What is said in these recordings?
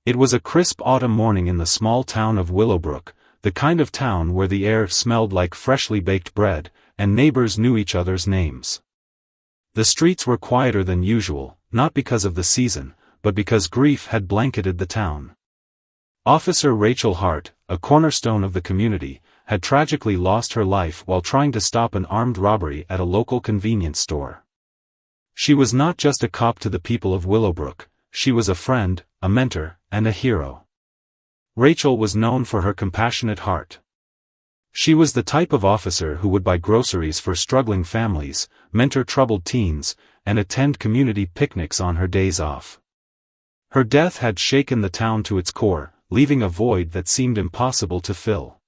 It was a crisp autumn morning in the small town of Willowbrook, the kind of town where the air smelled like freshly baked bread, and neighbors knew each other's names. The streets were quieter than usual, not because of the season, but because grief had blanketed the town. Officer Rachel Hart, a cornerstone of the community, had tragically lost her life while trying to stop an armed robbery at a local convenience store. She was not just a cop to the people of Willowbrook, she was a friend, a mentor, and a hero. Rachel was known for her compassionate heart. She was the type of officer who would buy groceries for struggling families, mentor troubled teens, and attend community picnics on her days off. Her death had shaken the town to its core, leaving a void that seemed impossible to fill.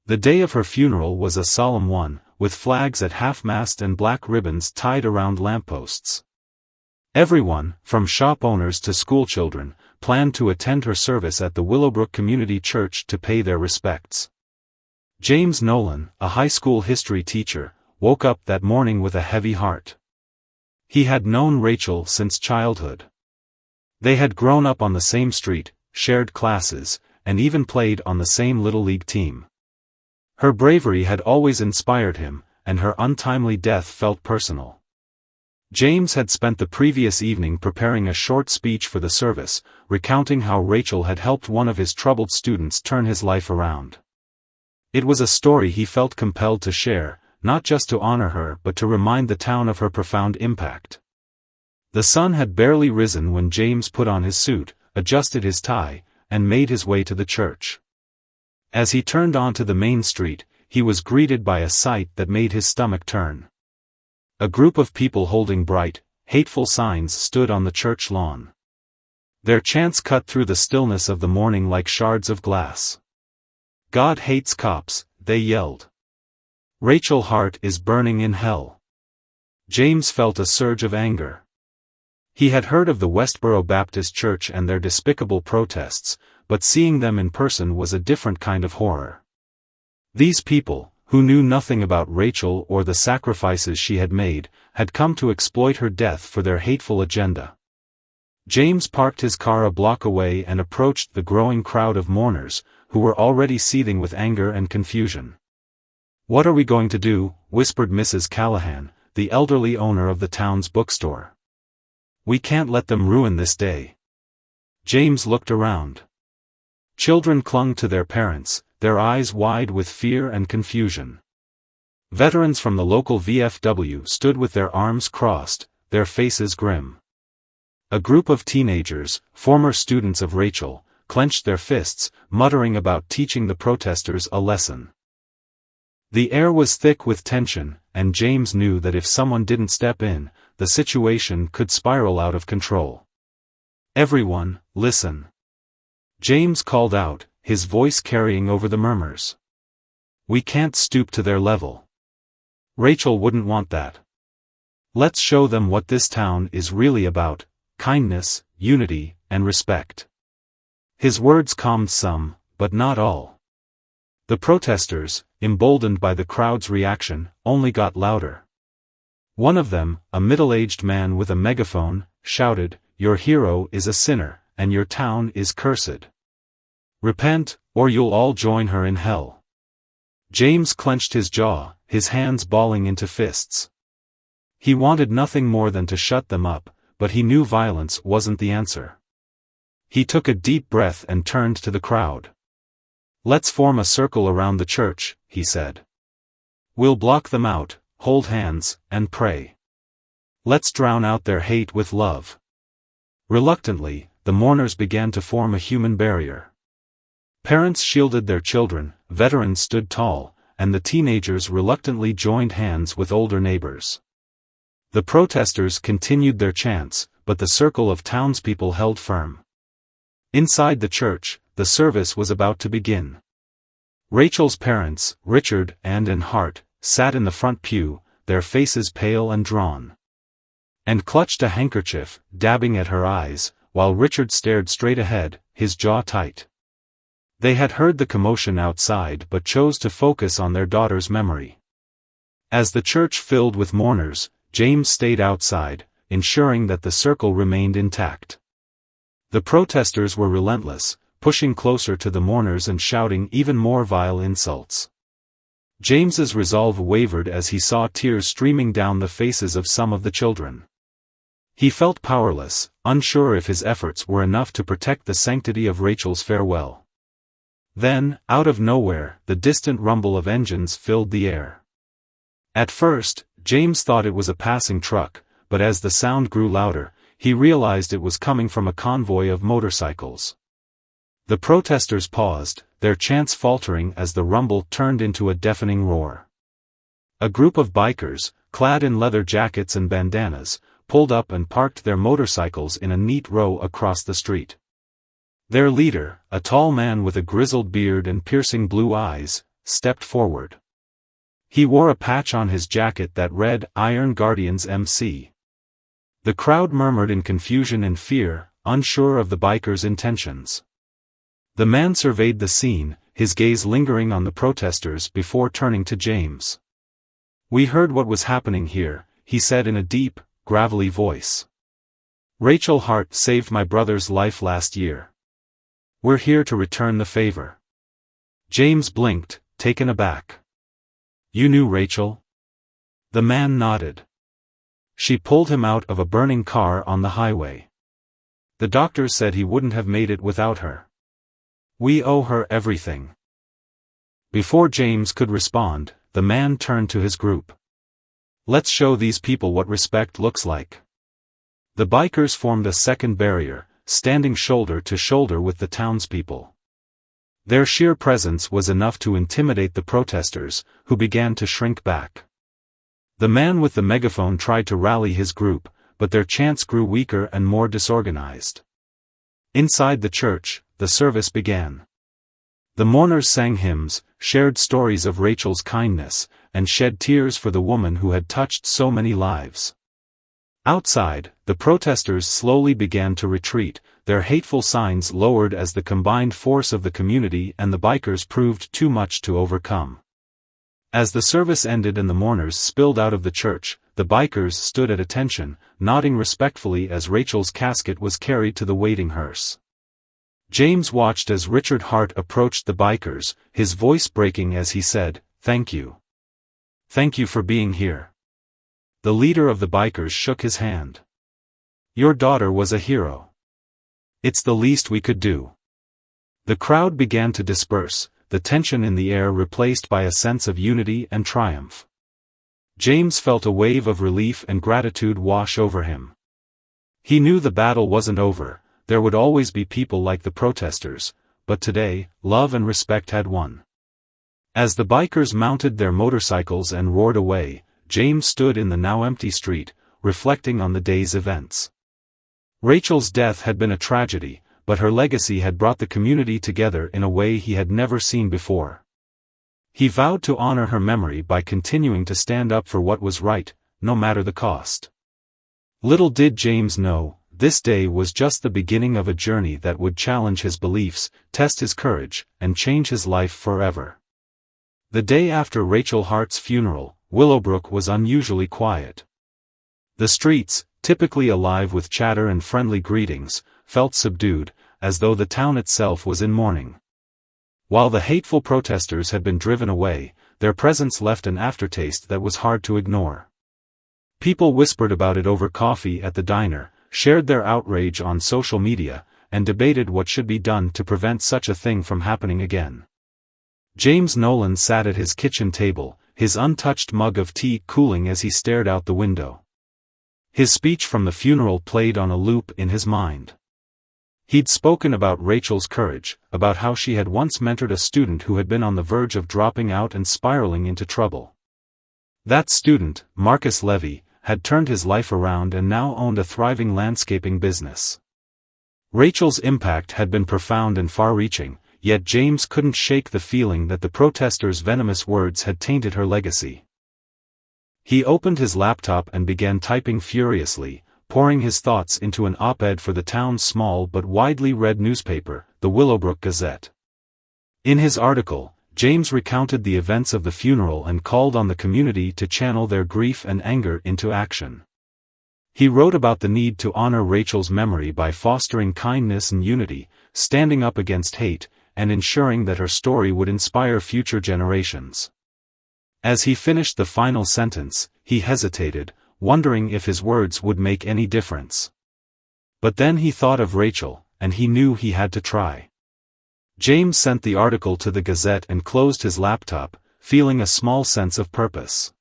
The day of her funeral was a solemn one, with flags at half-mast and black ribbons tied around lampposts. Everyone, from shop owners to schoolchildren, planned to attend her service at the Willowbrook Community Church to pay their respects. James Nolan, a high school history teacher, woke up that morning with a heavy heart. He had known Rachel since childhood. They had grown up on the same street, shared classes, and even played on the same Little League team. Her bravery had always inspired him, and her untimely death felt personal. James had spent the previous evening preparing a short speech for the service, recounting how Rachel had helped one of his troubled students turn his life around. It was a story he felt compelled to share, not just to honor her but to remind the town of her profound impact. The sun had barely risen when James put on his suit, adjusted his tie, and made his way to the church. As he turned onto the main street, he was greeted by a sight that made his stomach turn. A group of people holding bright, hateful signs stood on the church lawn. Their chants cut through the stillness of the morning like shards of glass. "God hates cops," they yelled. "Rachel Hart is burning in hell." James felt a surge of anger. He had heard of the Westboro Baptist Church and their despicable protests, but seeing them in person was a different kind of horror. These people, who knew nothing about Rachel or the sacrifices she had made, had come to exploit her death for their hateful agenda. James parked his car a block away and approached the growing crowd of mourners, who were already seething with anger and confusion. "What are we going to do?" whispered Mrs. Callahan, the elderly owner of the town's bookstore. "We can't let them ruin this day." James looked around. Children clung to their parents, their eyes wide with fear and confusion. Veterans from the local VFW stood with their arms crossed, their faces grim. A group of teenagers, former students of Rachel, clenched their fists, muttering about teaching the protesters a lesson. The air was thick with tension, and James knew that if someone didn't step in, the situation could spiral out of control. "Everyone, listen." James called out, his voice carrying over the murmurs. "We can't stoop to their level. Rachel wouldn't want that. Let's show them what this town is really about: kindness, unity, and respect." His words calmed some, but not all. The protesters, emboldened by the crowd's reaction, only got louder. One of them, a middle-aged man with a megaphone, shouted, "Your hero is a sinner, and your town is cursed. Repent, or you'll all join her in hell." James clenched his jaw, his hands balling into fists. He wanted nothing more than to shut them up, but he knew violence wasn't the answer. He took a deep breath and turned to the crowd. "Let's form a circle around the church," he said. "We'll block them out, hold hands, and pray. Let's drown out their hate with love." Reluctantly, the mourners began to form a human barrier. Parents shielded their children, veterans stood tall, and the teenagers reluctantly joined hands with older neighbors. The protesters continued their chants, but the circle of townspeople held firm. Inside the church, the service was about to begin. Rachel's parents, Richard and Ann Hart, sat in the front pew, their faces pale and drawn. Ann clutched a handkerchief, dabbing at her eyes, while Richard stared straight ahead, his jaw tight. They had heard the commotion outside but chose to focus on their daughter's memory. As the church filled with mourners, James stayed outside, ensuring that the circle remained intact. The protesters were relentless, pushing closer to the mourners and shouting even more vile insults. James's resolve wavered as he saw tears streaming down the faces of some of the children. He felt powerless, unsure if his efforts were enough to protect the sanctity of Rachel's farewell. Then, out of nowhere, the distant rumble of engines filled the air. At first, James thought it was a passing truck, but as the sound grew louder, he realized it was coming from a convoy of motorcycles. The protesters paused, their chants faltering as the rumble turned into a deafening roar. A group of bikers, clad in leather jackets and bandanas, pulled up and parked their motorcycles in a neat row across the street. Their leader, a tall man with a grizzled beard and piercing blue eyes, stepped forward. He wore a patch on his jacket that read Iron Guardians MC. The crowd murmured in confusion and fear, unsure of the bikers' intentions. The man surveyed the scene, his gaze lingering on the protesters before turning to James. "We heard what was happening here," he said in a deep, gravelly voice. "Rachel Hart saved my brother's life last year. We're here to return the favor." James blinked, taken aback. "You knew Rachel?" The man nodded. "She pulled him out of a burning car on the highway. The doctors said he wouldn't have made it without her. We owe her everything." Before James could respond, the man turned to his group. "Let's show these people what respect looks like." The bikers formed a second barrier, standing shoulder to shoulder with the townspeople. Their sheer presence was enough to intimidate the protesters, who began to shrink back. The man with the megaphone tried to rally his group, but their chants grew weaker and more disorganized. Inside the church, the service began. The mourners sang hymns, shared stories of Rachel's kindness, and shed tears for the woman who had touched so many lives. Outside, the protesters slowly began to retreat, their hateful signs lowered as the combined force of the community and the bikers proved too much to overcome. As the service ended and the mourners spilled out of the church, the bikers stood at attention, nodding respectfully as Rachel's casket was carried to the waiting hearse. James watched as Richard Hart approached the bikers, his voice breaking as he said, "Thank you. Thank you for being here." The leader of the bikers shook his hand. "Your daughter was a hero. It's the least we could do." The crowd began to disperse, the tension in the air replaced by a sense of unity and triumph. James felt a wave of relief and gratitude wash over him. He knew the battle wasn't over, there would always be people like the protesters, but today, love and respect had won. As the bikers mounted their motorcycles and roared away, James stood in the now empty street, reflecting on the day's events. Rachel's death had been a tragedy, but her legacy had brought the community together in a way he had never seen before. He vowed to honor her memory by continuing to stand up for what was right, no matter the cost. Little did James know, this day was just the beginning of a journey that would challenge his beliefs, test his courage, and change his life forever. The day after Rachel Hart's funeral, Willowbrook was unusually quiet. The streets, typically alive with chatter and friendly greetings, felt subdued, as though the town itself was in mourning. While the hateful protesters had been driven away, their presence left an aftertaste that was hard to ignore. People whispered about it over coffee at the diner, shared their outrage on social media, and debated what should be done to prevent such a thing from happening again. James Nolan sat at his kitchen table, his untouched mug of tea cooling as he stared out the window. His speech from the funeral played on a loop in his mind. He'd spoken about Rachel's courage, about how she had once mentored a student who had been on the verge of dropping out and spiraling into trouble. That student, Marcus Levy, had turned his life around and now owned a thriving landscaping business. Rachel's impact had been profound and far-reaching, yet James couldn't shake the feeling that the protesters' venomous words had tainted her legacy. He opened his laptop and began typing furiously, pouring his thoughts into an op-ed for the town's small but widely read newspaper, the Willowbrook Gazette. In his article, James recounted the events of the funeral and called on the community to channel their grief and anger into action. He wrote about the need to honor Rachel's memory by fostering kindness and unity, standing up against hate, and ensuring that her story would inspire future generations. As he finished the final sentence, he hesitated, wondering if his words would make any difference. But then he thought of Rachel, and he knew he had to try. James sent the article to the Gazette and closed his laptop, feeling a small sense of purpose.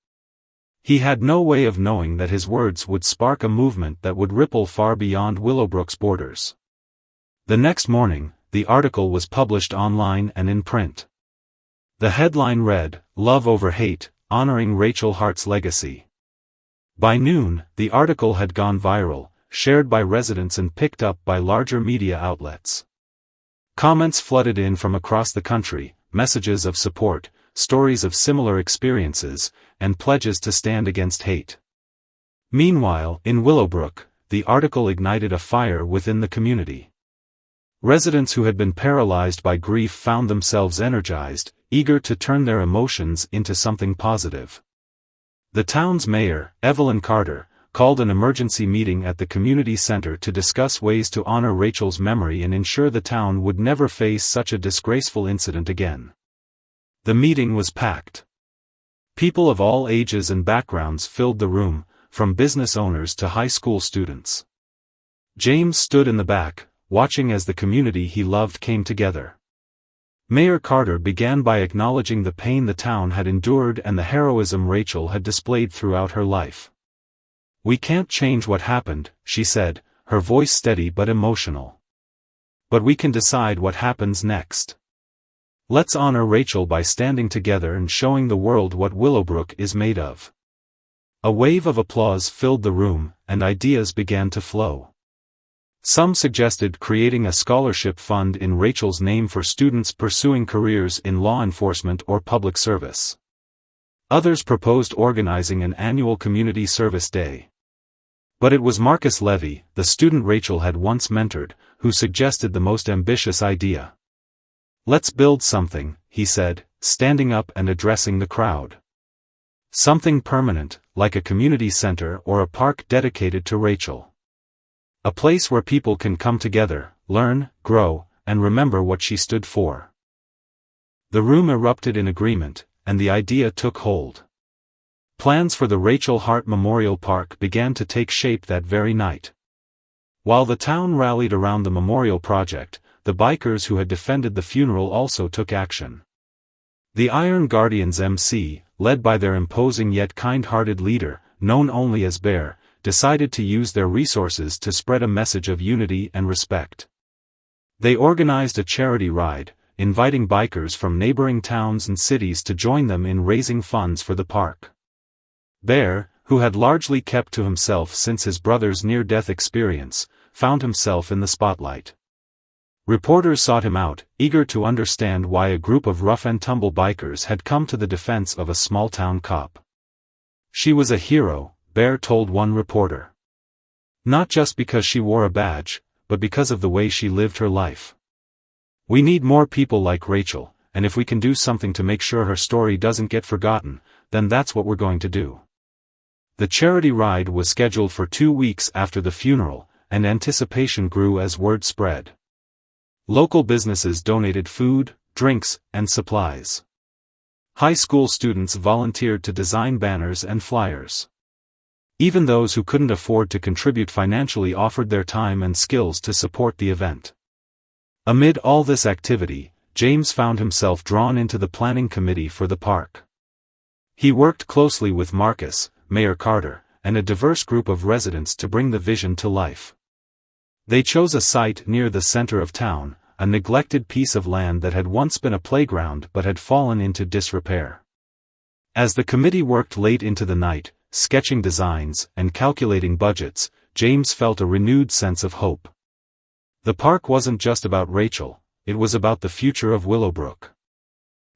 He had no way of knowing that his words would spark a movement that would ripple far beyond Willowbrook's borders. The next morning, the article was published online and in print. The headline read, "Love Over Hate, Honoring Rachel Hart's Legacy." By noon, the article had gone viral, shared by residents and picked up by larger media outlets. Comments flooded in from across the country, messages of support, stories of similar experiences, and pledges to stand against hate. Meanwhile, in Willowbrook, the article ignited a fire within the community. Residents who had been paralyzed by grief found themselves energized, eager to turn their emotions into something positive. The town's mayor, Evelyn Carter, called an emergency meeting at the community center to discuss ways to honor Rachel's memory and ensure the town would never face such a disgraceful incident again. The meeting was packed. People of all ages and backgrounds filled the room, from business owners to high school students. James stood in the back, watching as the community he loved came together. Mayor Carter began by acknowledging the pain the town had endured and the heroism Rachel had displayed throughout her life. "We can't change what happened," she said, her voice steady but emotional. "But we can decide what happens next. Let's honor Rachel by standing together and showing the world what Willowbrook is made of." A wave of applause filled the room, and ideas began to flow. Some suggested creating a scholarship fund in Rachel's name for students pursuing careers in law enforcement or public service. Others proposed organizing an annual community service day. But it was Marcus Levy, the student Rachel had once mentored, who suggested the most ambitious idea. "Let's build something," he said, standing up and addressing the crowd. "Something permanent, like a community center or a park dedicated to Rachel. A place where people can come together, learn, grow, and remember what she stood for." The room erupted in agreement, and the idea took hold. Plans for the Rachel Hart Memorial Park began to take shape that very night. While the town rallied around the memorial project, the bikers who had defended the funeral also took action. The Iron Guardians MC, led by their imposing yet kind-hearted leader, known only as Bear, decided to use their resources to spread a message of unity and respect. They organized a charity ride, inviting bikers from neighboring towns and cities to join them in raising funds for the park. Bear, who had largely kept to himself since his brother's near-death experience, found himself in the spotlight. Reporters sought him out, eager to understand why a group of rough-and-tumble bikers had come to the defense of a small-town cop. "She was a hero," Bear told one reporter. "Not just because she wore a badge, but because of the way she lived her life. We need more people like Rachel, and if we can do something to make sure her story doesn't get forgotten, then that's what we're going to do." The charity ride was scheduled for 2 weeks after the funeral, and anticipation grew as word spread. Local businesses donated food, drinks, and supplies. High school students volunteered to design banners and flyers. Even those who couldn't afford to contribute financially offered their time and skills to support the event. Amid all this activity, James found himself drawn into the planning committee for the park. He worked closely with Marcus, Mayor Carter, and a diverse group of residents to bring the vision to life. They chose a site near the center of town, a neglected piece of land that had once been a playground but had fallen into disrepair. As the committee worked late into the night, sketching designs and calculating budgets, James felt a renewed sense of hope. The park wasn't just about Rachel, it was about the future of Willowbrook.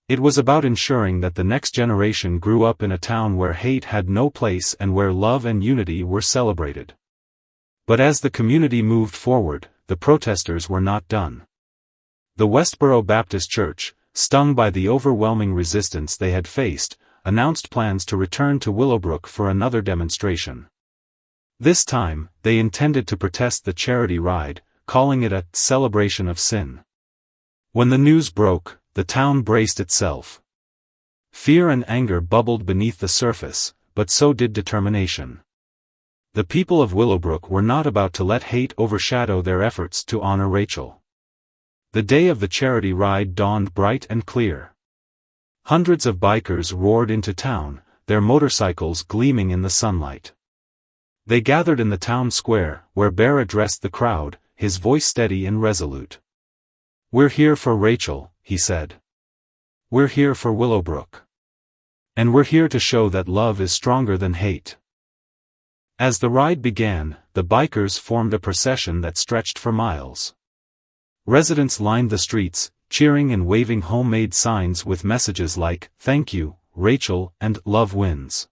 It was about ensuring that the next generation grew up in a town where hate had no place and where love and unity were celebrated. But as the community moved forward, the protesters were not done. The Westboro Baptist Church, stung by the overwhelming resistance they had faced, announced plans to return to Willowbrook for another demonstration. This time, they intended to protest the charity ride, calling it a celebration of sin. When the news broke, the town braced itself. Fear and anger bubbled beneath the surface, but so did determination. The people of Willowbrook were not about to let hate overshadow their efforts to honor Rachel. The day of the charity ride dawned bright and clear. Hundreds of bikers roared into town, their motorcycles gleaming in the sunlight. They gathered in the town square, where Bear addressed the crowd, his voice steady and resolute. "We're here for Rachel," he said. "We're here for Willowbrook. And we're here to show that love is stronger than hate." As the ride began, the bikers formed a procession that stretched for miles. Residents lined the streets, cheering and waving homemade signs with messages like, "Thank you, Rachel," and "Love wins."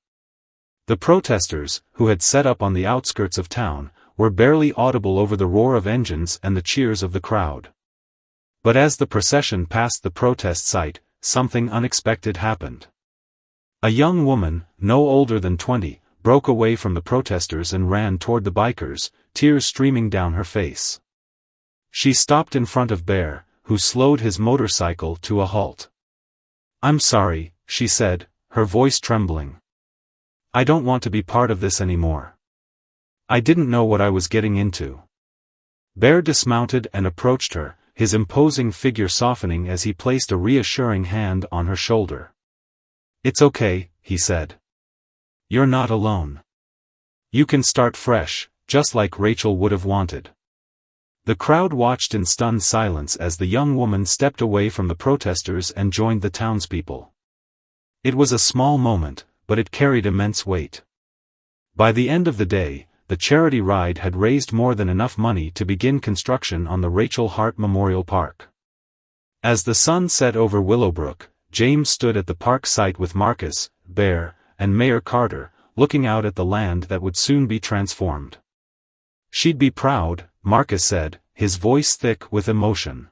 The protesters, who had set up on the outskirts of town, were barely audible over the roar of engines and the cheers of the crowd. But as the procession passed the protest site, something unexpected happened. A young woman, no older than 20, broke away from the protesters and ran toward the bikers, tears streaming down her face. She stopped in front of Bear, who slowed his motorcycle to a halt. "I'm sorry," she said, her voice trembling. "I don't want to be part of this anymore. I didn't know what I was getting into." Bear dismounted and approached her, his imposing figure softening as he placed a reassuring hand on her shoulder. "It's okay," he said. "You're not alone. You can start fresh, just like Rachel would have wanted." The crowd watched in stunned silence as the young woman stepped away from the protesters and joined the townspeople. It was a small moment, but it carried immense weight. By the end of the day, the charity ride had raised more than enough money to begin construction on the Rachel Hart Memorial Park. As the sun set over Willowbrook, James stood at the park site with Marcus, Bear, and Mayor Carter, looking out at the land that would soon be transformed. "She'd be proud," Marcus said, his voice thick with emotion.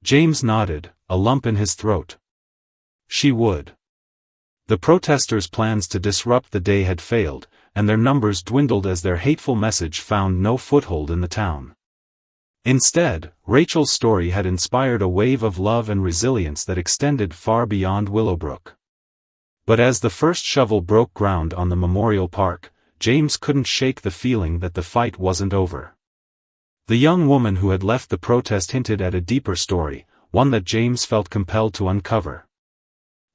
James nodded, a lump in his throat. "She would." The protesters' plans to disrupt the day had failed, and their numbers dwindled as their hateful message found no foothold in the town. Instead, Rachel's story had inspired a wave of love and resilience that extended far beyond Willowbrook. But as the first shovel broke ground on the Memorial Park, James couldn't shake the feeling that the fight wasn't over. The young woman who had left the protest hinted at a deeper story, one that James felt compelled to uncover.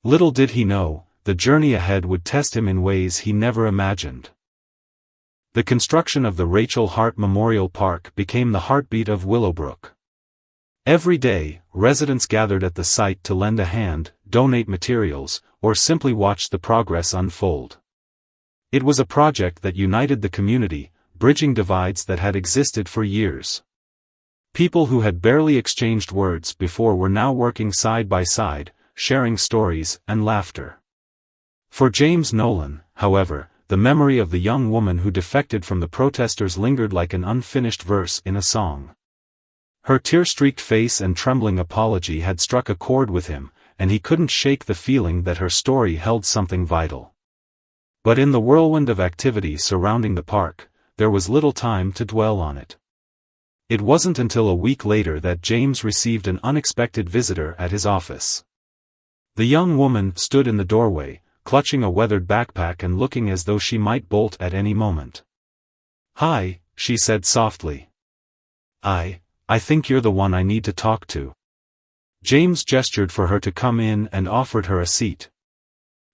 Little did he know, the journey ahead would test him in ways he never imagined. The construction of the Rachel Hart Memorial Park became the heartbeat of Willowbrook. Every day, residents gathered at the site to lend a hand, donate materials, or simply watch the progress unfold. It was a project that united the community, bridging divides that had existed for years. People who had barely exchanged words before were now working side by side, sharing stories and laughter. For James Nolan, however, the memory of the young woman who defected from the protesters lingered like an unfinished verse in a song. Her tear-streaked face and trembling apology had struck a chord with him, and he couldn't shake the feeling that her story held something vital. But in the whirlwind of activity surrounding the park, there was little time to dwell on it. It wasn't until a week later that James received an unexpected visitor at his office. The young woman stood in the doorway, clutching a weathered backpack and looking as though she might bolt at any moment. "Hi," she said softly. I think you're the one I need to talk to." James gestured for her to come in and offered her a seat.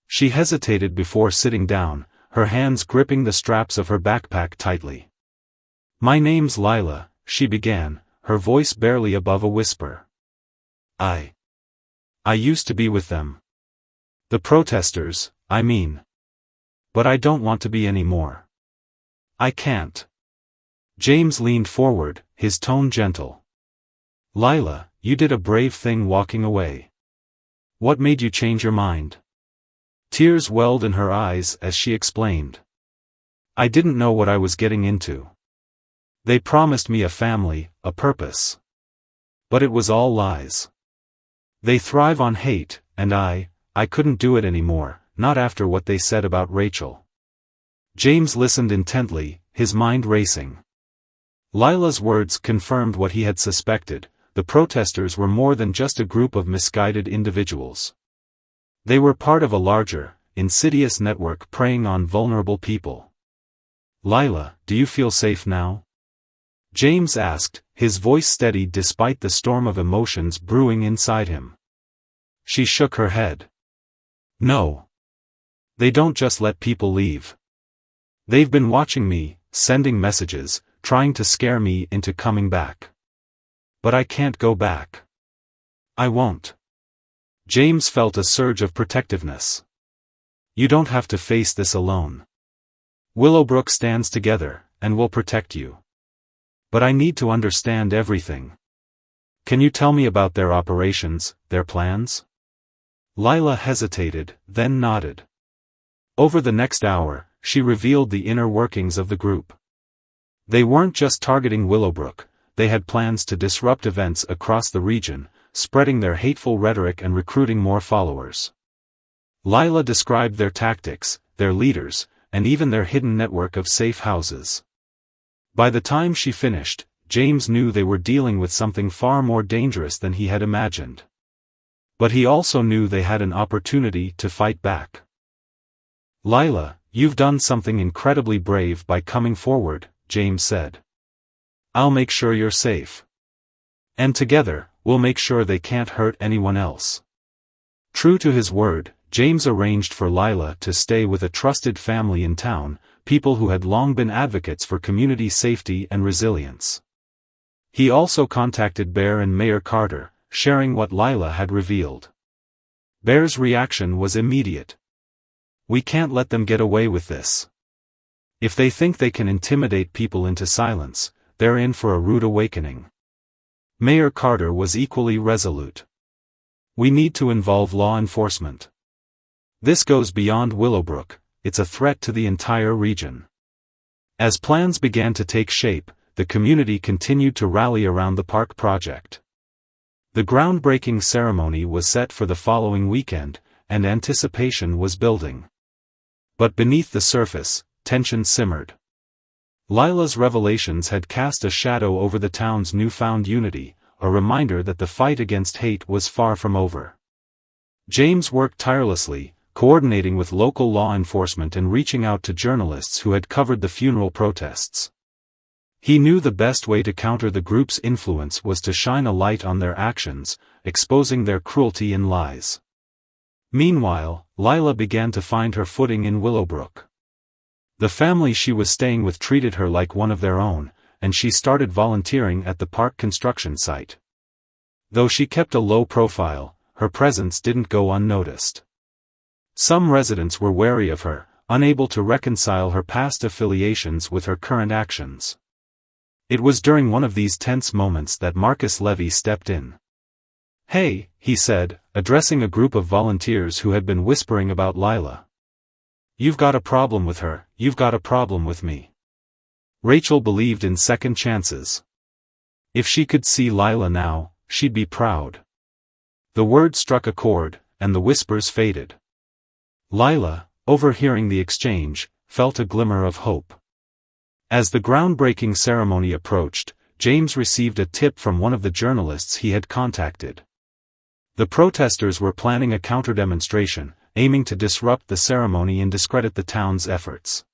She hesitated before sitting down, her hands gripping the straps of her backpack tightly. "My name's Lila," she began, her voice barely above a whisper. I used to be with them. The protesters, I mean. But I don't want to be anymore. I can't." James leaned forward, his tone gentle. "Lila, you did a brave thing walking away. What made you change your mind?" Tears welled in her eyes as she explained. "I didn't know what I was getting into. They promised me a family, a purpose. But it was all lies. They thrive on hate, and I couldn't do it anymore, not after what they said about Rachel." James listened intently, his mind racing. Lila's words confirmed what he had suspected: the protesters were more than just a group of misguided individuals. They were part of a larger, insidious network preying on vulnerable people. "Lila, do you feel safe now?" James asked, his voice steady despite the storm of emotions brewing inside him. She shook her head. "No. They don't just let people leave. They've been watching me, sending messages, trying to scare me into coming back. But I can't go back. I won't." James felt a surge of protectiveness. "You don't have to face this alone. Willowbrook stands together, and will protect you. But I need to understand everything. Can you tell me about their operations, their plans?" Lila hesitated, then nodded. Over the next hour, she revealed the inner workings of the group. They weren't just targeting Willowbrook, they had plans to disrupt events across the region, spreading their hateful rhetoric and recruiting more followers. Lila described their tactics, their leaders, and even their hidden network of safe houses. By the time she finished, James knew they were dealing with something far more dangerous than he had imagined. But he also knew they had an opportunity to fight back. "Lila, you've done something incredibly brave by coming forward," James said. "I'll make sure you're safe. And together, we'll make sure they can't hurt anyone else." True to his word, James arranged for Lila to stay with a trusted family in town, people who had long been advocates for community safety and resilience. He also contacted Bear and Mayor Carter, sharing what Lila had revealed. Bear's reaction was immediate. "We can't let them get away with this. If they think they can intimidate people into silence, they're in for a rude awakening." Mayor Carter was equally resolute. "We need to involve law enforcement. This goes beyond Willowbrook, it's a threat to the entire region." As plans began to take shape, the community continued to rally around the park project. The groundbreaking ceremony was set for the following weekend, and anticipation was building. But beneath the surface, tension simmered. Lila's revelations had cast a shadow over the town's newfound unity, a reminder that the fight against hate was far from over. James worked tirelessly, coordinating with local law enforcement and reaching out to journalists who had covered the funeral protests. He knew the best way to counter the group's influence was to shine a light on their actions, exposing their cruelty and lies. Meanwhile, Lila began to find her footing in Willowbrook. The family she was staying with treated her like one of their own, and she started volunteering at the park construction site. Though she kept a low profile, her presence didn't go unnoticed. Some residents were wary of her, unable to reconcile her past affiliations with her current actions. It was during one of these tense moments that Marcus Levy stepped in. "Hey," he said, addressing a group of volunteers who had been whispering about Lila. "You've got a problem with her, you've got a problem with me." Rachel believed in second chances. If she could see Lila now, she'd be proud. The word struck a chord, and the whispers faded. Lila, overhearing the exchange, felt a glimmer of hope. As the groundbreaking ceremony approached, James received a tip from one of the journalists he had contacted. The protesters were planning a counter-demonstration, aiming to disrupt the ceremony and discredit the town's efforts.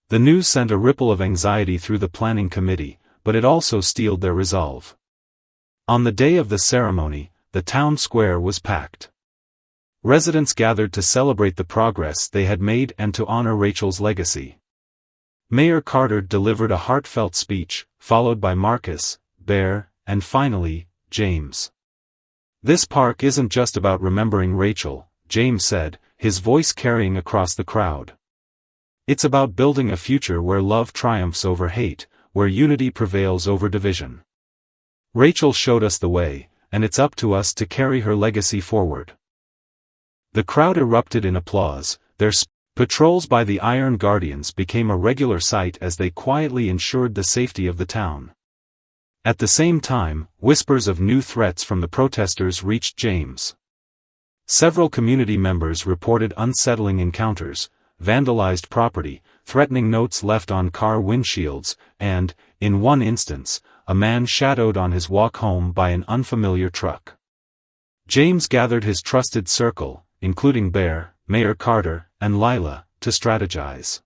The news sent a ripple of anxiety through the planning committee, but it also steeled their resolve. On the day of the ceremony, the town square was packed. Residents gathered to celebrate the progress they had made and to honor Rachel's legacy. Mayor Carter delivered a heartfelt speech, followed by Marcus, Bear, and finally, James. "This park isn't just about remembering Rachel," James said, his voice carrying across the crowd. "It's about building a future where love triumphs over hate, where unity prevails over division. Rachel showed us the way, and it's up to us to carry her legacy forward." The crowd erupted in applause. Their patrols by the Iron Guardians became a regular sight as they quietly ensured the safety of the town. At the same time, whispers of new threats from the protesters reached James. Several community members reported unsettling encounters, vandalized property, threatening notes left on car windshields, and, in one instance, a man shadowed on his walk home by an unfamiliar truck. James gathered his trusted circle, including Bear, Mayor Carter, and Lila, to strategize.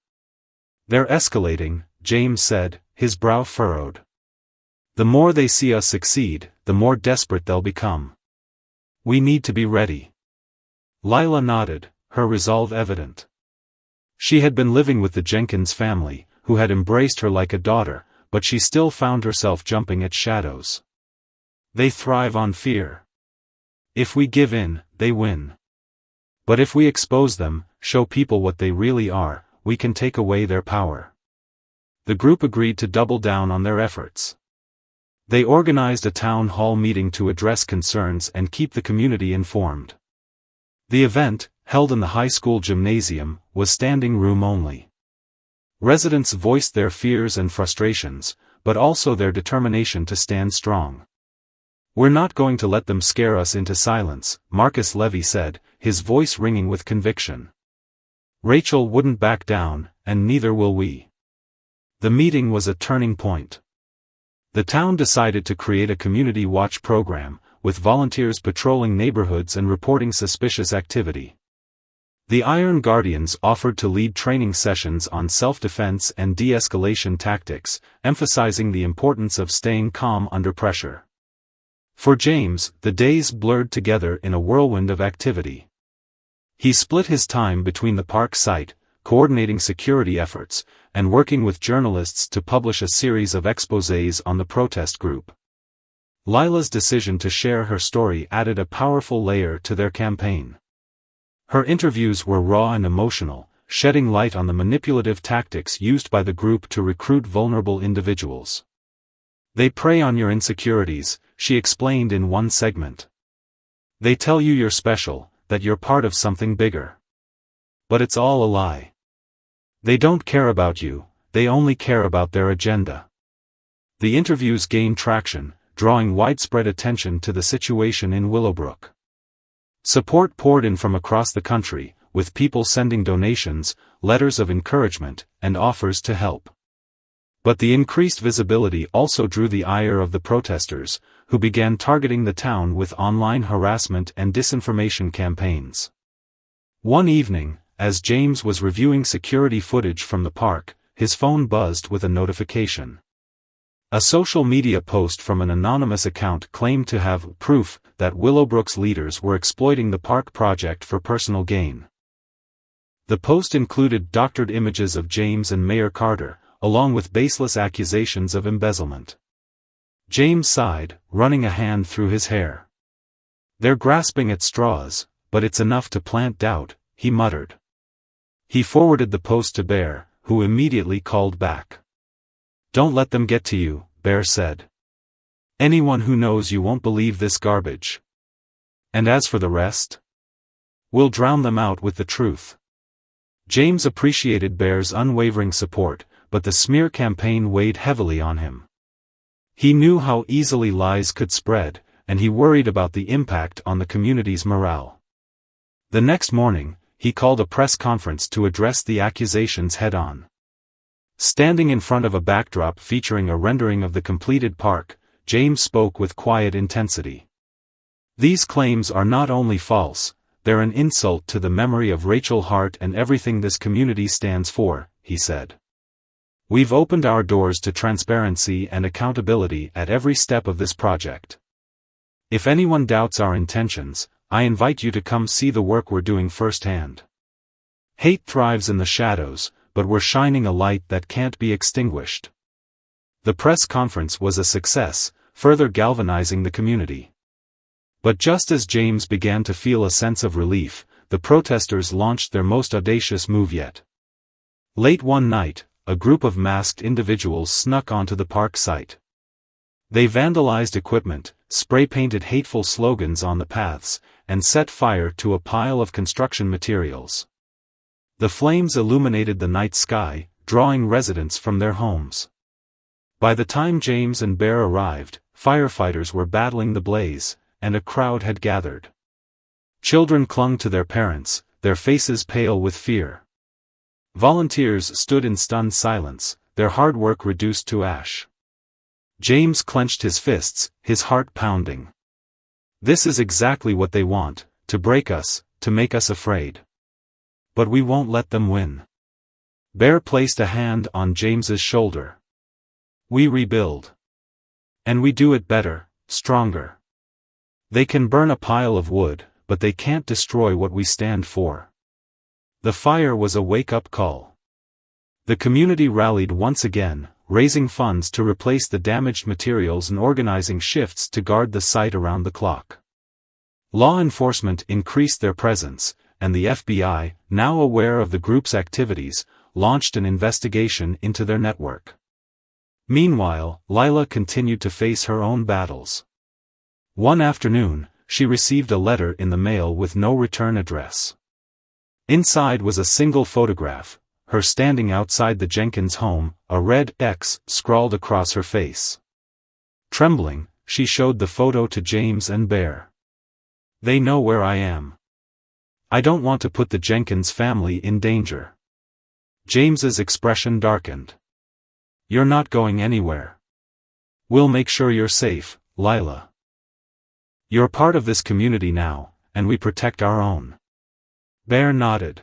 "They're escalating," James said, his brow furrowed. "The more they see us succeed, the more desperate they'll become. We need to be ready." Lila nodded, her resolve evident. She had been living with the Jenkins family, who had embraced her like a daughter, but she still found herself jumping at shadows. "They thrive on fear. If we give in, they win. But if we expose them, show people what they really are, we can take away their power." The group agreed to double down on their efforts. They organized a town hall meeting to address concerns and keep the community informed. The event, held in the high school gymnasium, was standing room only. Residents voiced their fears and frustrations, but also their determination to stand strong. "We're not going to let them scare us into silence," Marcus Levy said, his voice ringing with conviction. "Rachel wouldn't back down, and neither will we." The meeting was a turning point. The town decided to create a community watch program, with volunteers patrolling neighborhoods and reporting suspicious activity. The Iron Guardians offered to lead training sessions on self-defense and de-escalation tactics, emphasizing the importance of staying calm under pressure. For James, the days blurred together in a whirlwind of activity. He split his time between the park site, coordinating security efforts, and working with journalists to publish a series of exposés on the protest group. Lila's decision to share her story added a powerful layer to their campaign. Her interviews were raw and emotional, shedding light on the manipulative tactics used by the group to recruit vulnerable individuals. "They prey on your insecurities," she explained in one segment. "They tell you you're special, that you're part of something bigger. But it's all a lie. They don't care about you, they only care about their agenda." The interviews gained traction, drawing widespread attention to the situation in Willowbrook. Support poured in from across the country, with people sending donations, letters of encouragement, and offers to help. But the increased visibility also drew the ire of the protesters, who began targeting the town with online harassment and disinformation campaigns. One evening, as James was reviewing security footage from the park, his phone buzzed with a notification. A social media post from an anonymous account claimed to have proof that Willowbrook's leaders were exploiting the park project for personal gain. The post included doctored images of James and Mayor Carter, along with baseless accusations of embezzlement. James sighed, running a hand through his hair. "They're grasping at straws, but it's enough to plant doubt," he muttered. He forwarded the post to Bear, who immediately called back. "Don't let them get to you," Bear said. "Anyone who knows you won't believe this garbage. And as for the rest? We'll drown them out with the truth." James appreciated Bear's unwavering support, but the smear campaign weighed heavily on him. He knew how easily lies could spread, and he worried about the impact on the community's morale. The next morning, he called a press conference to address the accusations head-on. Standing in front of a backdrop featuring a rendering of the completed park, James spoke with quiet intensity. "These claims are not only false, they're an insult to the memory of Rachel Hart and everything this community stands for," he said. "We've opened our doors to transparency and accountability at every step of this project. If anyone doubts our intentions, I invite you to come see the work we're doing firsthand. Hate thrives in the shadows, but we're shining a light that can't be extinguished." The press conference was a success, further galvanizing the community. But just as James began to feel a sense of relief, the protesters launched their most audacious move yet. Late one night, a group of masked individuals snuck onto the park site. They vandalized equipment, spray-painted hateful slogans on the paths, and set fire to a pile of construction materials. The flames illuminated the night sky, drawing residents from their homes. By the time James and Bear arrived, firefighters were battling the blaze, and a crowd had gathered. Children clung to their parents, their faces pale with fear. Volunteers stood in stunned silence, their hard work reduced to ash. James clenched his fists, his heart pounding. This is exactly what they want, to break us, to make us afraid. But we won't let them win. Bear placed a hand on James's shoulder. We rebuild. And we do it better, stronger. They can burn a pile of wood, but they can't destroy what we stand for. The fire was a wake-up call. The community rallied once again, raising funds to replace the damaged materials and organizing shifts to guard the site around the clock. Law enforcement increased their presence, and the FBI, now aware of the group's activities, launched an investigation into their network. Meanwhile, Lila continued to face her own battles. One afternoon, she received a letter in the mail with no return address. Inside was a single photograph, her standing outside the Jenkins home, a red X scrawled across her face. Trembling, she showed the photo to James and Bear. They know where I am. I don't want to put the Jenkins family in danger. James's expression darkened. You're not going anywhere. We'll make sure you're safe, Lila. You're part of this community now, and we protect our own. Bear nodded.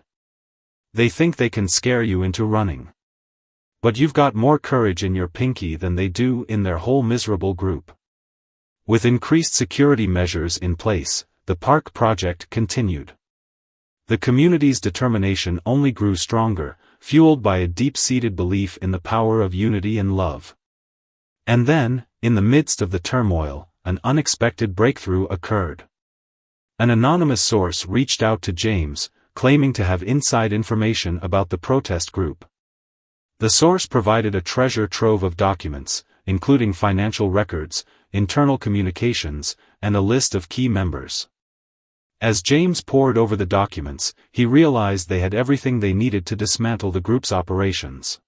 They think they can scare you into running. But you've got more courage in your pinky than they do in their whole miserable group. With increased security measures in place, the park project continued. The community's determination only grew stronger, fueled by a deep-seated belief in the power of unity and love. And then, in the midst of the turmoil, an unexpected breakthrough occurred. An anonymous source reached out to James, claiming to have inside information about the protest group. The source provided a treasure trove of documents, including financial records, internal communications, and a list of key members. As James pored over the documents, he realized they had everything they needed to dismantle the group's operations.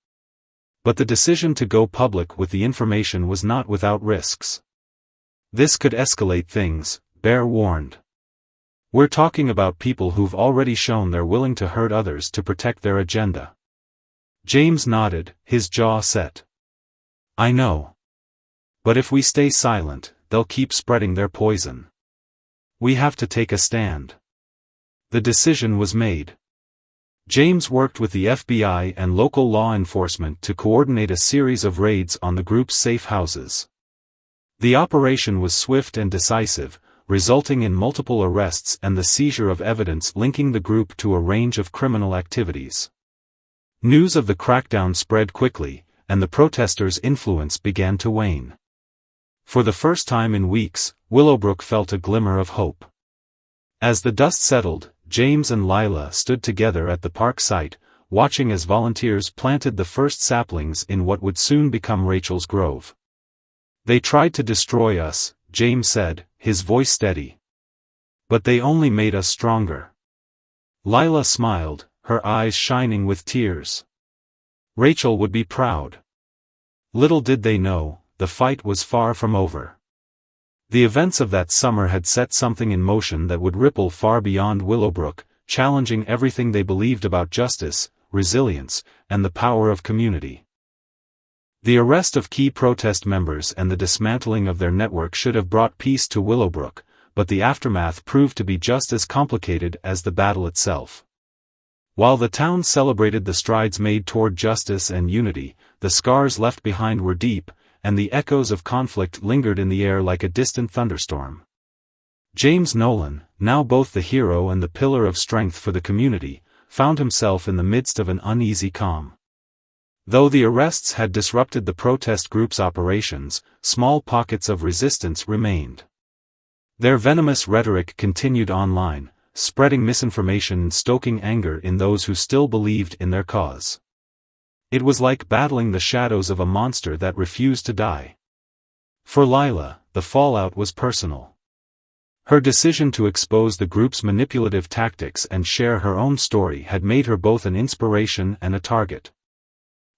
But the decision to go public with the information was not without risks. This could escalate things, Bear warned. We're talking about people who've already shown they're willing to hurt others to protect their agenda. James nodded, his jaw set. I know. But if we stay silent, they'll keep spreading their poison. We have to take a stand. The decision was made. James worked with the FBI and local law enforcement to coordinate a series of raids on the group's safe houses. The operation was swift and decisive, resulting in multiple arrests and the seizure of evidence linking the group to a range of criminal activities. News of the crackdown spread quickly, and the protesters' influence began to wane. For the first time in weeks, Willowbrook felt a glimmer of hope. As the dust settled, James and Lila stood together at the park site, watching as volunteers planted the first saplings in what would soon become Rachel's Grove. They tried to destroy us, James said, his voice steady. But they only made us stronger. Lila smiled, her eyes shining with tears. Rachel would be proud. Little did they know, the fight was far from over. The events of that summer had set something in motion that would ripple far beyond Willowbrook, challenging everything they believed about justice, resilience, and the power of community. The arrest of key protest members and the dismantling of their network should have brought peace to Willowbrook, but the aftermath proved to be just as complicated as the battle itself. While the town celebrated the strides made toward justice and unity, the scars left behind were deep, and the echoes of conflict lingered in the air like a distant thunderstorm. James Nolan, now both the hero and the pillar of strength for the community, found himself in the midst of an uneasy calm. Though the arrests had disrupted the protest group's operations, small pockets of resistance remained. Their venomous rhetoric continued online, spreading misinformation and stoking anger in those who still believed in their cause. It was like battling the shadows of a monster that refused to die. For Lila, the fallout was personal. Her decision to expose the group's manipulative tactics and share her own story had made her both an inspiration and a target.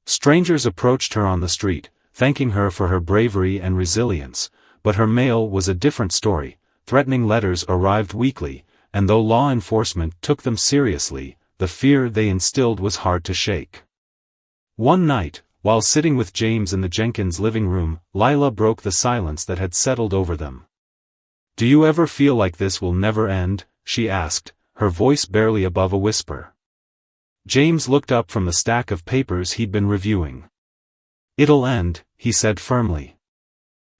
Strangers approached her on the street, thanking her for her bravery and resilience, but her mail was a different story. Threatening letters arrived weekly, and though law enforcement took them seriously, the fear they instilled was hard to shake. One night, while sitting with James in the Jenkins living room, Lila broke the silence that had settled over them. "Do you ever feel like this will never end?" she asked, her voice barely above a whisper. James looked up from the stack of papers he'd been reviewing. "It'll end," he said firmly.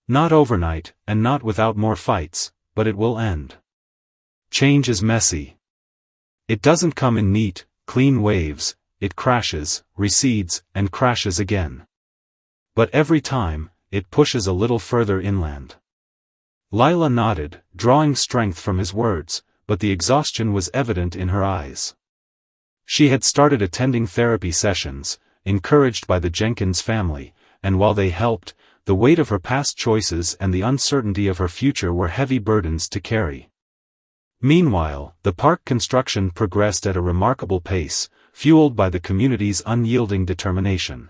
"Not overnight, and not without more fights, but it will end. Change is messy. It doesn't come in neat, clean waves, it crashes, recedes, and crashes again. But every time, it pushes a little further inland." Lila nodded, drawing strength from his words, but the exhaustion was evident in her eyes. She had started attending therapy sessions, encouraged by the Jenkins family, and while they helped, the weight of her past choices and the uncertainty of her future were heavy burdens to carry. Meanwhile, the park construction progressed at a remarkable pace, fueled by the community's unyielding determination.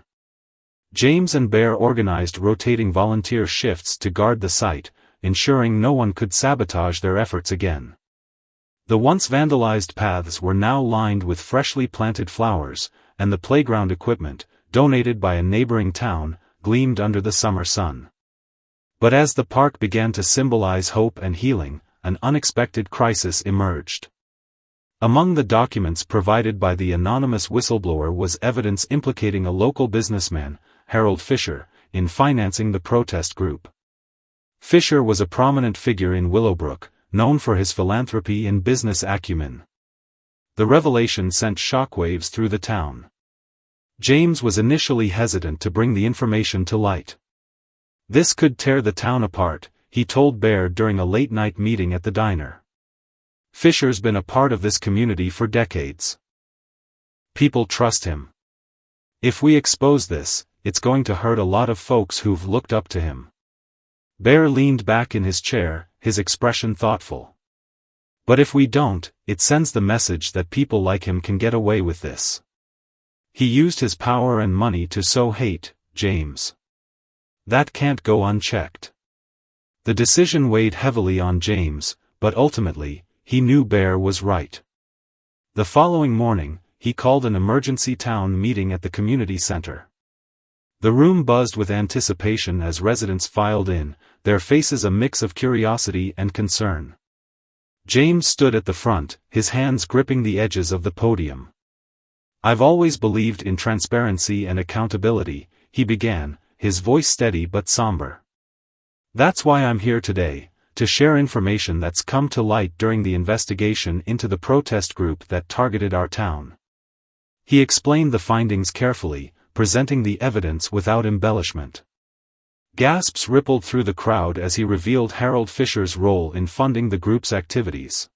James and Bear organized rotating volunteer shifts to guard the site, ensuring no one could sabotage their efforts again. The once vandalized paths were now lined with freshly planted flowers, and the playground equipment, donated by a neighboring town, gleamed under the summer sun. But as the park began to symbolize hope and healing, an unexpected crisis emerged. Among the documents provided by the anonymous whistleblower was evidence implicating a local businessman, Harold Fisher, in financing the protest group. Fisher was a prominent figure in Willowbrook, known for his philanthropy and business acumen. The revelation sent shockwaves through the town. James was initially hesitant to bring the information to light. "This could tear the town apart," he told Bear during a late-night meeting at the diner. "Fisher's been a part of this community for decades. People trust him. If we expose this, it's going to hurt a lot of folks who've looked up to him." Bear leaned back in his chair, his expression thoughtful. "But if we don't, it sends the message that people like him can get away with this. He used his power and money to sow hate, James. That can't go unchecked." The decision weighed heavily on James, but ultimately, he knew Bear was right. The following morning, he called an emergency town meeting at the community center. The room buzzed with anticipation as residents filed in, their faces a mix of curiosity and concern. James stood at the front, his hands gripping the edges of the podium. "I've always believed in transparency and accountability," he began, his voice steady but somber. "That's why I'm here today, to share information that's come to light during the investigation into the protest group that targeted our town." He explained the findings carefully, presenting the evidence without embellishment. Gasps rippled through the crowd as he revealed Harold Fisher's role in funding the group's activities.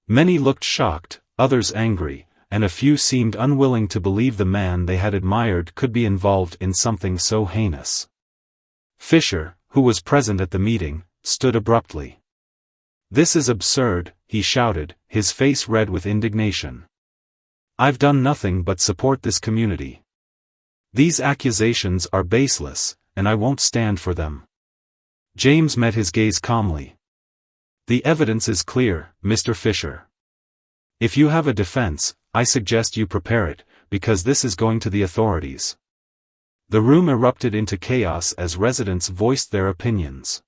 Many looked shocked, others angry, and a few seemed unwilling to believe the man they had admired could be involved in something so heinous. Fisher, who was present at the meeting, stood abruptly. "This is absurd," he shouted, his face red with indignation. "I've done nothing but support this community. These accusations are baseless, and I won't stand for them." James met his gaze calmly. "The evidence is clear, Mr. Fisher. If you have a defense, I suggest you prepare it, because this is going to the authorities." The room erupted into chaos as residents voiced their opinions.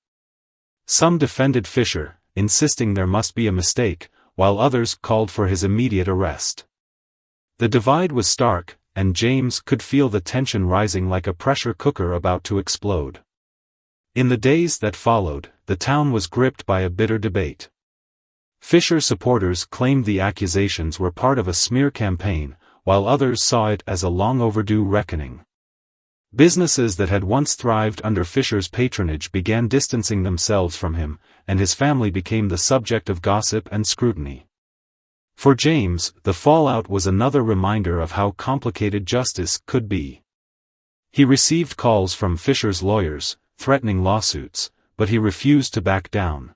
Some defended Fisher, insisting there must be a mistake, while others called for his immediate arrest. The divide was stark, and James could feel the tension rising like a pressure cooker about to explode. In the days that followed, the town was gripped by a bitter debate. Fisher supporters claimed the accusations were part of a smear campaign, while others saw it as a long-overdue reckoning. Businesses that had once thrived under Fisher's patronage began distancing themselves from him, and his family became the subject of gossip and scrutiny. For James, the fallout was another reminder of how complicated justice could be. He received calls from Fisher's lawyers, threatening lawsuits, but he refused to back down.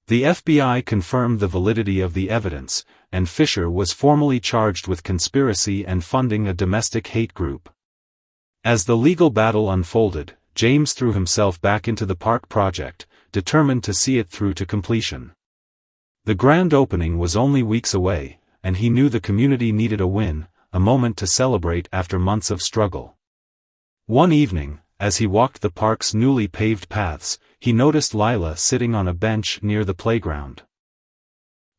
The FBI confirmed the validity of the evidence, and Fisher was formally charged with conspiracy and funding a domestic hate group. As the legal battle unfolded, James threw himself back into the park project, determined to see it through to completion. The grand opening was only weeks away, and he knew the community needed a win, a moment to celebrate after months of struggle. One evening, as he walked the park's newly paved paths, he noticed Lila sitting on a bench near the playground.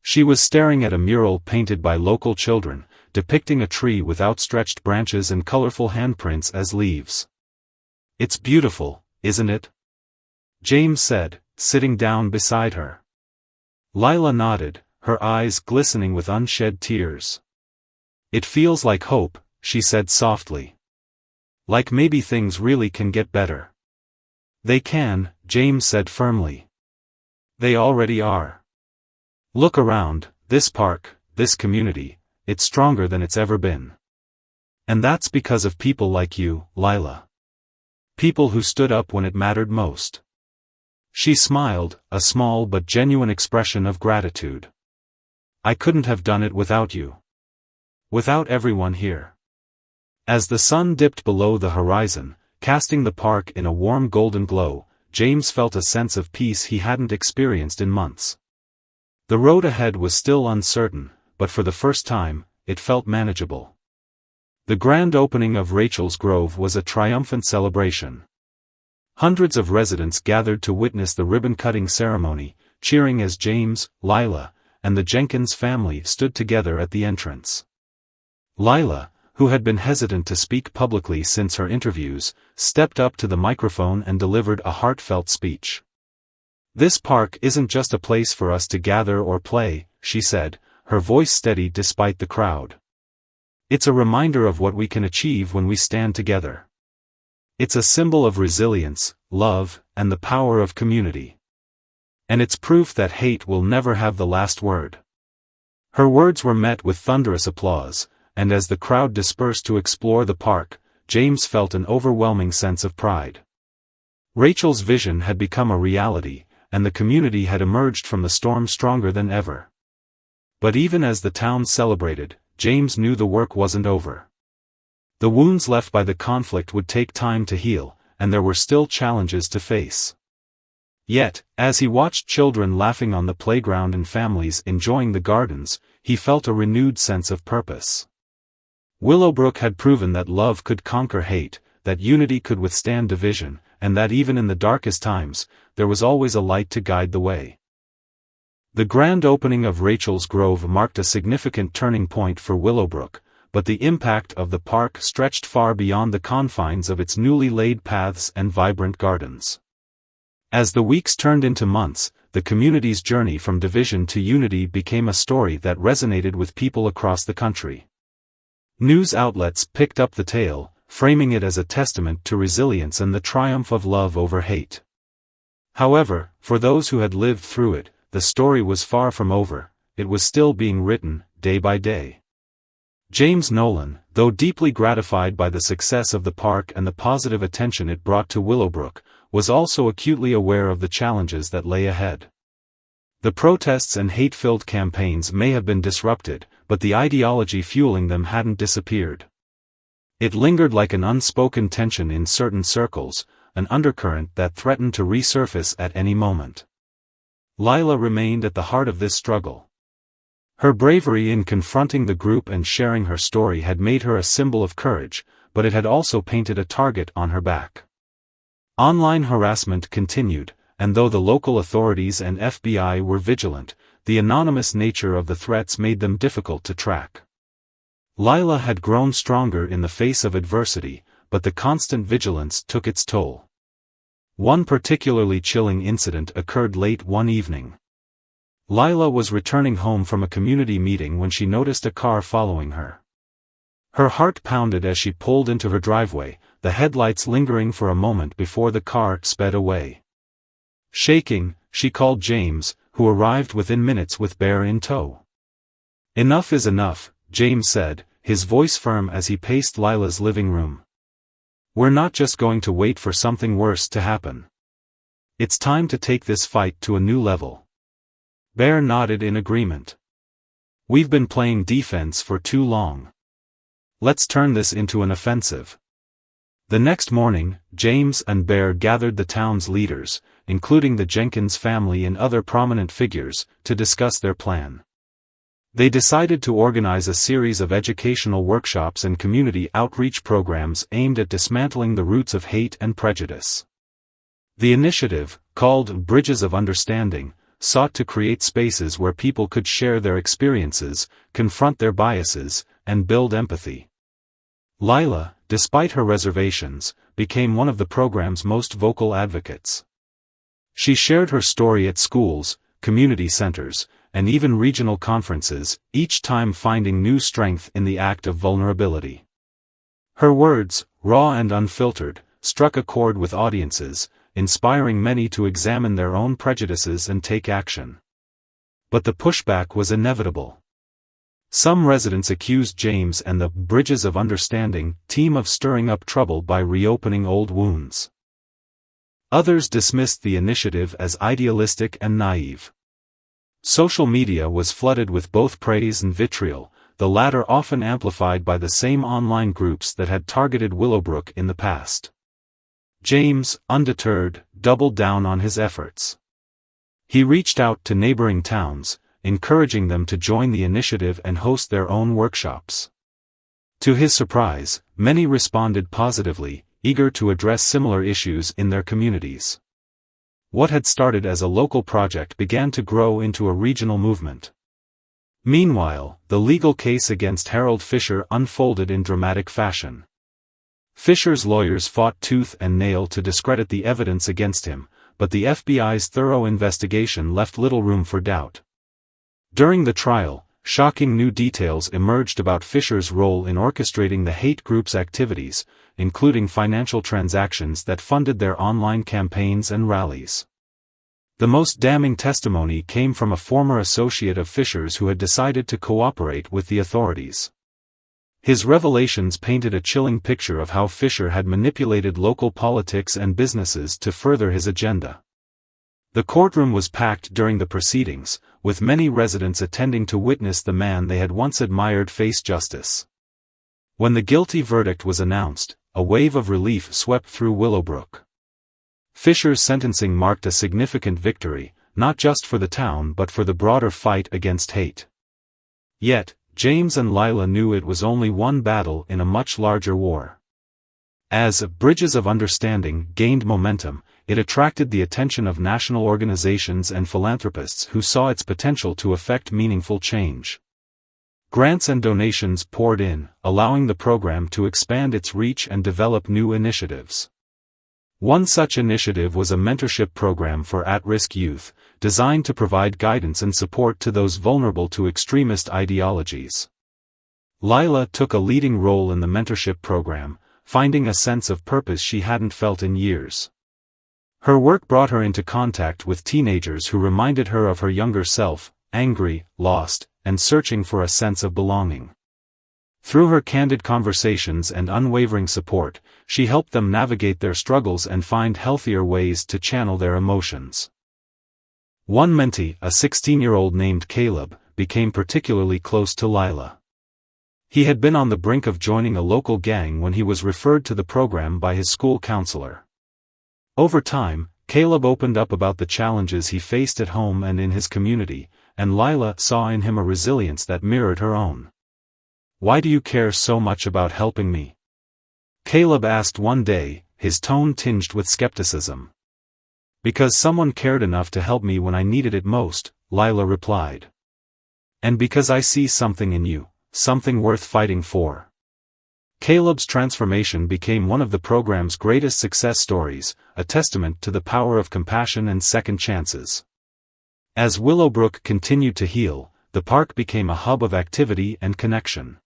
She was staring at a mural painted by local children, depicting a tree with outstretched branches and colorful handprints as leaves. "It's beautiful, isn't it?" James said, sitting down beside her. Lila nodded, her eyes glistening with unshed tears. "It feels like hope," she said softly. "Like maybe things really can get better." "They can," James said firmly. "They already are. Look around, this park, this community, it's stronger than it's ever been. And that's because of people like you, Lila. People who stood up when it mattered most." She smiled, a small but genuine expression of gratitude. "I couldn't have done it without you. Without everyone here." As the sun dipped below the horizon, casting the park in a warm golden glow, James felt a sense of peace he hadn't experienced in months. The road ahead was still uncertain, but for the first time, it felt manageable. The grand opening of Rachel's Grove was a triumphant celebration. Hundreds of residents gathered to witness the ribbon-cutting ceremony, cheering as James, Lila, and the Jenkins family stood together at the entrance. Lila, who had been hesitant to speak publicly since her interviews, stepped up to the microphone and delivered a heartfelt speech. "This park isn't just a place for us to gather or play," she said, her voice steady despite the crowd. "It's a reminder of what we can achieve when we stand together. It's a symbol of resilience, love, and the power of community. And it's proof that hate will never have the last word." Her words were met with thunderous applause, and as the crowd dispersed to explore the park, James felt an overwhelming sense of pride. Rachel's vision had become a reality, and the community had emerged from the storm stronger than ever. But even as the town celebrated, James knew the work wasn't over. The wounds left by the conflict would take time to heal, and there were still challenges to face. Yet, as he watched children laughing on the playground and families enjoying the gardens, he felt a renewed sense of purpose. Willowbrook had proven that love could conquer hate, that unity could withstand division, and that even in the darkest times, there was always a light to guide the way. The grand opening of Rachel's Grove marked a significant turning point for Willowbrook, but the impact of the park stretched far beyond the confines of its newly laid paths and vibrant gardens. As the weeks turned into months, the community's journey from division to unity became a story that resonated with people across the country. News outlets picked up the tale, framing it as a testament to resilience and the triumph of love over hate. However, for those who had lived through it, the story was far from over. It was still being written, day by day. James Nolan, though deeply gratified by the success of the park and the positive attention it brought to Willowbrook, was also acutely aware of the challenges that lay ahead. The protests and hate-filled campaigns may have been disrupted, but the ideology fueling them hadn't disappeared. It lingered like an unspoken tension in certain circles, an undercurrent that threatened to resurface at any moment. Lila remained at the heart of this struggle. Her bravery in confronting the group and sharing her story had made her a symbol of courage, but it had also painted a target on her back. Online harassment continued, and though the local authorities and FBI were vigilant, the anonymous nature of the threats made them difficult to track. Lila had grown stronger in the face of adversity, but the constant vigilance took its toll. One particularly chilling incident occurred late one evening. Lila was returning home from a community meeting when she noticed a car following her. Her heart pounded as she pulled into her driveway, the headlights lingering for a moment before the car sped away. Shaking, she called James, who arrived within minutes with Bear in tow. "Enough is enough," James said, his voice firm as he paced Lila's living room. "We're not just going to wait for something worse to happen. It's time to take this fight to a new level." Bear nodded in agreement. "We've been playing defense for too long. Let's turn this into an offensive." The next morning, James and Bear gathered the town's leaders, including the Jenkins family and other prominent figures, to discuss their plan. They decided to organize a series of educational workshops and community outreach programs aimed at dismantling the roots of hate and prejudice. The initiative, called Bridges of Understanding, sought to create spaces where people could share their experiences, confront their biases, and build empathy. Lila, despite her reservations, became one of the program's most vocal advocates. She shared her story at schools, community centers, and even regional conferences, each time finding new strength in the act of vulnerability. Her words, raw and unfiltered, struck a chord with audiences, inspiring many to examine their own prejudices and take action. But the pushback was inevitable. Some residents accused James and the Bridges of Understanding team of stirring up trouble by reopening old wounds. Others dismissed the initiative as idealistic and naive. Social media was flooded with both praise and vitriol, the latter often amplified by the same online groups that had targeted Willowbrook in the past. James, undeterred, doubled down on his efforts. He reached out to neighboring towns, encouraging them to join the initiative and host their own workshops. To his surprise, many responded positively, eager to address similar issues in their communities. What had started as a local project began to grow into a regional movement. Meanwhile, the legal case against Harold Fisher unfolded in dramatic fashion. Fisher's lawyers fought tooth and nail to discredit the evidence against him, but the FBI's thorough investigation left little room for doubt. During the trial, shocking new details emerged about Fisher's role in orchestrating the hate group's activities, including financial transactions that funded their online campaigns and rallies. The most damning testimony came from a former associate of Fisher's who had decided to cooperate with the authorities. His revelations painted a chilling picture of how Fisher had manipulated local politics and businesses to further his agenda. The courtroom was packed during the proceedings, with many residents attending to witness the man they had once admired face justice. When the guilty verdict was announced, a wave of relief swept through Willowbrook. Fisher's sentencing marked a significant victory, not just for the town but for the broader fight against hate. Yet, James and Lila knew it was only one battle in a much larger war. As Bridges of Understanding gained momentum, it attracted the attention of national organizations and philanthropists who saw its potential to effect meaningful change. Grants and donations poured in, allowing the program to expand its reach and develop new initiatives. One such initiative was a mentorship program for at-risk youth, designed to provide guidance and support to those vulnerable to extremist ideologies. Lila took a leading role in the mentorship program, finding a sense of purpose she hadn't felt in years. Her work brought her into contact with teenagers who reminded her of her younger self, angry, lost, and searching for a sense of belonging. Through her candid conversations and unwavering support, she helped them navigate their struggles and find healthier ways to channel their emotions. One mentee, a 16-year-old named Caleb, became particularly close to Lila. He had been on the brink of joining a local gang when he was referred to the program by his school counselor. Over time, Caleb opened up about the challenges he faced at home and in his community, and Lila saw in him a resilience that mirrored her own. "Why do you care so much about helping me?" Caleb asked one day, his tone tinged with skepticism. "Because someone cared enough to help me when I needed it most," Lila replied. "And because I see something in you, something worth fighting for." Caleb's transformation became one of the program's greatest success stories, a testament to the power of compassion and second chances. As Willowbrook continued to heal, the park became a hub of activity and connection.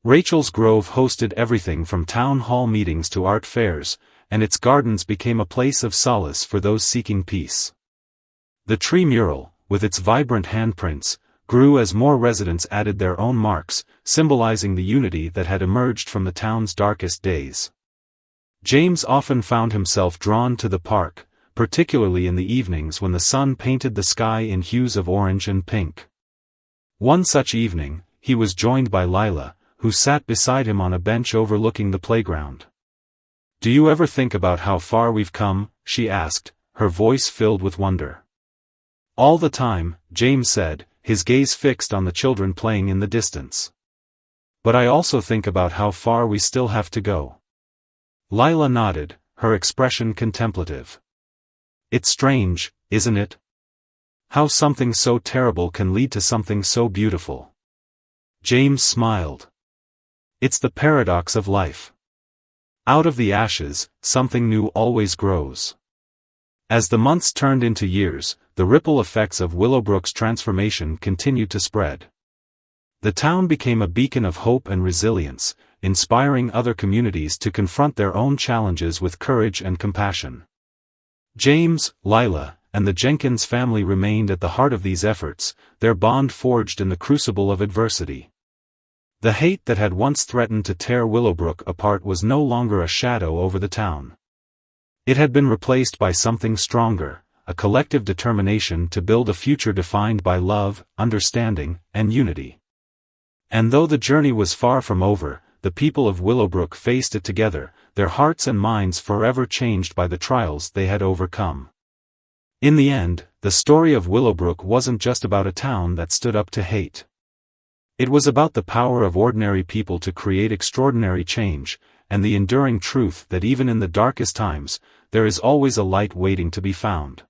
Rachel's Grove hosted everything from town hall meetings to art fairs, and its gardens became a place of solace for those seeking peace. The tree mural, with its vibrant handprints, grew as more residents added their own marks, symbolizing the unity that had emerged from the town's darkest days. James often found himself drawn to the park, particularly in the evenings when the sun painted the sky in hues of orange and pink. One such evening, he was joined by Lila, who sat beside him on a bench overlooking the playground. "Do you ever think about how far we've come?" she asked, her voice filled with wonder. "All the time," James said, his gaze fixed on the children playing in the distance. But I also think about how far we still have to go. Lila nodded, her expression contemplative. It's strange, isn't it? How something so terrible can lead to something so beautiful. James smiled. It's the paradox of life. Out of the ashes, something new always grows. As the months turned into years, the ripple effects of Willowbrook's transformation continued to spread. The town became a beacon of hope and resilience, inspiring other communities to confront their own challenges with courage and compassion. James, Lila, and the Jenkins family remained at the heart of these efforts, their bond forged in the crucible of adversity. The hate that had once threatened to tear Willowbrook apart was no longer a shadow over the town. It had been replaced by something stronger, a collective determination to build a future defined by love, understanding, and unity. And though the journey was far from over, the people of Willowbrook faced it together, their hearts and minds forever changed by the trials they had overcome. In the end, the story of Willowbrook wasn't just about a town that stood up to hate. It was about the power of ordinary people to create extraordinary change, and the enduring truth that even in the darkest times, there is always a light waiting to be found.